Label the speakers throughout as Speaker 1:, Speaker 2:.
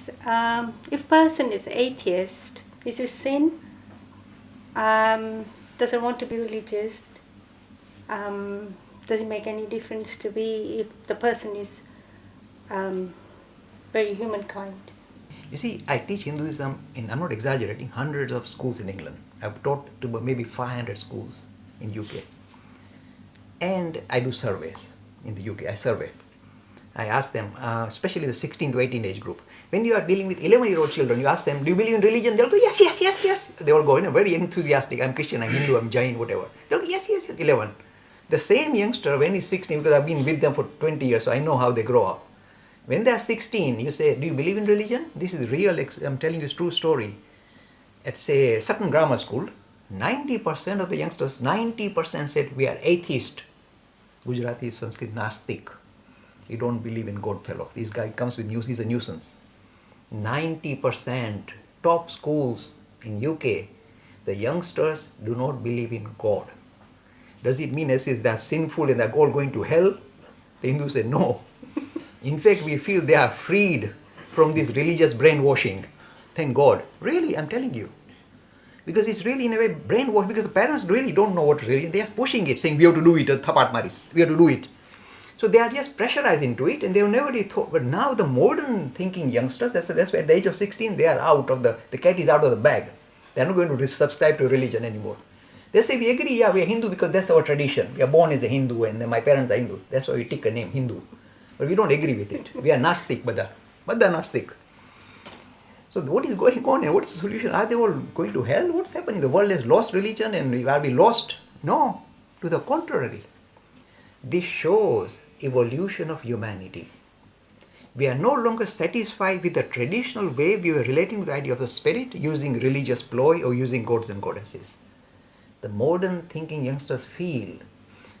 Speaker 1: is, if person is atheist, is it sin? Doesn't want to be religious? Does it make any difference to be if the person is very humankind?
Speaker 2: You see, I teach Hinduism in, I'm not exaggerating, hundreds of schools in England. I've taught to maybe 500 schools in UK. And I do surveys in the UK. I survey. I ask them, especially the 16 to 18 age group. When you are dealing with 11-year-old children, you ask them, do you believe in religion? They'll go, yes, yes, yes, yes. They all go, very enthusiastic. I'm Christian, I'm Hindu, I'm Jain, whatever. They'll go, yes, yes, yes, 11. The same youngster, when he's 16, because I've been with them for 20 years, so I know how they grow up. When they're 16, you say, do you believe in religion? This is real, I'm telling you a true story. At, say, Sutton Grammar School, 90% of the youngsters, 90% said, we are atheist. Gujarati, Sanskrit, Nastik. You don't believe in God, fellow. This guy comes with news, he's a nuisance. 90% top schools in UK, the youngsters do not believe in God. Does it mean as if they are sinful and they're all going to hell? The Hindus say no. In fact, we feel they are freed from this religious brainwashing. Thank God. Really, I'm telling you. Because it's really in a way brainwashed, because the parents really don't know what religion. They are pushing it, saying we have to do it, thapat maris, we have to do it. So they are just pressurized into it, and they have never really thought. But now the modern thinking youngsters, that's why at the age of 16, they are out of the cat is out of the bag. They are not going to subscribe to religion anymore. They say, we agree, yeah, we are Hindu because that's our tradition. We are born as a Hindu and my parents are Hindu. That's why we take a name, Hindu. But we don't agree with it. We are Nastik, Bada Nastik. So what is going on and what is the solution? Are they all going to hell? What's happening? The world has lost religion and are we lost? No, to the contrary. This shows evolution of humanity. We are no longer satisfied with the traditional way we were relating to the idea of the spirit, using religious ploy or using gods and goddesses. The modern thinking youngsters feel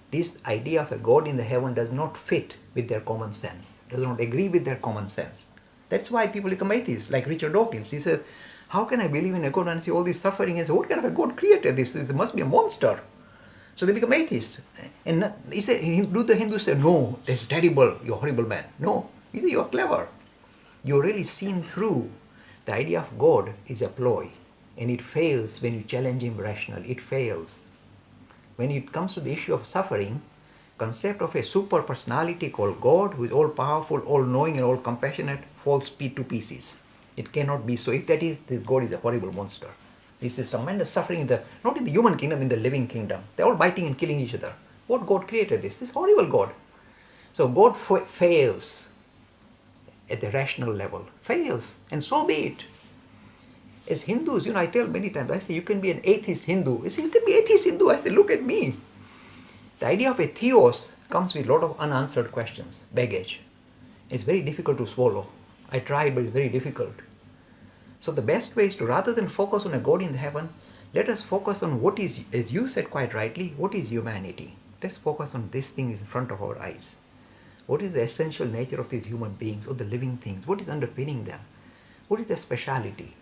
Speaker 2: this idea of a God in the heaven does not fit with their common sense, does not agree with their common sense. That's why people become atheists, like Richard Dawkins. He says, how can I believe in a God and see all this suffering? And say, what kind of a God created this? This must be a monster. So they become atheists. And he said, do the Hindus say, no, that's terrible, you're a horrible man. No, he said, you're clever. You're really seen through. The idea of God is a ploy. And it fails when you challenge him rationally. It fails. When it comes to the issue of suffering, concept of a super personality called God, who is all powerful, all knowing and all compassionate, falls to pieces. It cannot be so. If that is, this God is a horrible monster. This is tremendous suffering, not in the human kingdom, in the living kingdom. They're all biting and killing each other. What God created this? This horrible God. So God fails at the rational level. Fails. And so be it. As Hindus, I tell many times, I say, you can be an atheist Hindu. I say, you can be atheist Hindu. I say, look at me. The idea of a theos comes with a lot of unanswered questions, baggage. It's very difficult to swallow. I tried, but it's very difficult. So the best way is to, rather than focus on a God in heaven, let us focus on what is, as you said quite rightly, what is humanity? Let's focus on this thing in front of our eyes. What is the essential nature of these human beings or the living things? What is underpinning them? What is their speciality?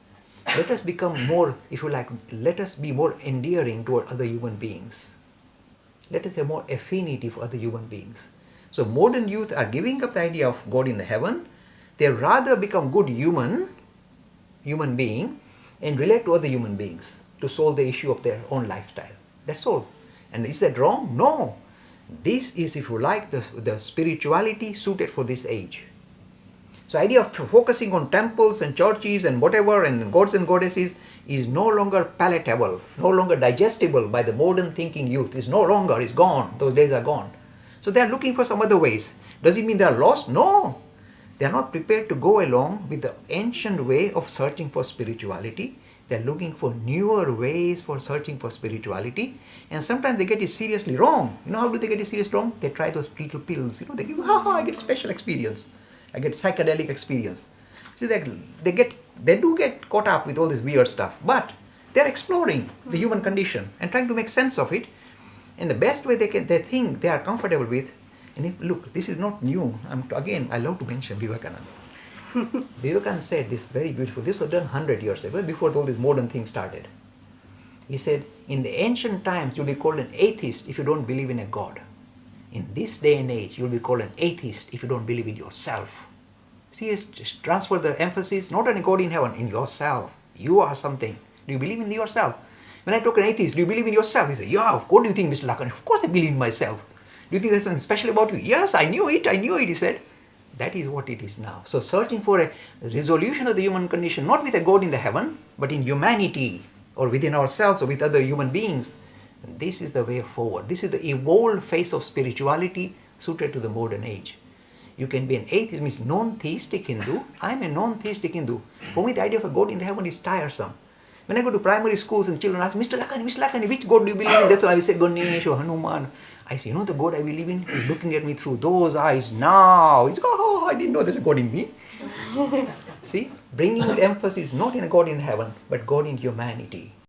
Speaker 2: Let us become more, if you like, let us be more endearing toward other human beings. Let us have more affinity for other human beings. So modern youth are giving up the idea of God in the heaven. They rather become good human being and relate to other human beings to solve the issue of their own lifestyle. That's all. And is that wrong? No. This is, if you like, the spirituality suited for this age. So the idea of focusing on temples and churches and whatever and gods and goddesses is no longer palatable, no longer digestible by the modern thinking youth. It's no longer, it's gone. Those days are gone. So they are looking for some other ways. Does it mean they are lost? No. They are not prepared to go along with the ancient way of searching for spirituality. They are looking for newer ways for searching for spirituality. And sometimes they get it seriously wrong. You know how do they get it seriously wrong? They try those little pills. They give, I get special experience. I get psychedelic experience. See, they do get caught up with all this weird stuff, but they're exploring the human condition and trying to make sense of it. And the best way they think they are comfortable with. And if, look, this is not new. Again, I love to mention Vivekananda. Vivekananda said this very beautiful. This was done 100 years ago, before all these modern things started. He said, in the ancient times, you'll be called an atheist if you don't believe in a God. In this day and age, you'll be called an atheist if you don't believe in yourself. See, it's just transfer the emphasis not on a God in heaven, in yourself. You are something. Do you believe in yourself? When I talk to an atheist, do you believe in yourself? He says, yeah, what do you think, Mr. Lakan? Of course I believe in myself. Do you think there's something special about you? Yes, I knew it, he said. That is what it is now. So searching for a resolution of the human condition, not with a God in the heaven, but in humanity, or within ourselves, or with other human beings. And this is the way forward. This is the evolved face of spirituality suited to the modern age. You can be an atheist, means non-theistic Hindu. I am a non-theistic Hindu. For me, the idea of a God in the heaven is tiresome. When I go to primary schools and children ask, Mr. Lakani, which God do you believe in? That's why I will say Ganesh or Hanuman. I say, the God I believe in is looking at me through those eyes now. He's I didn't know there's a God in me. See, bringing the emphasis not in a God in heaven, but God in humanity.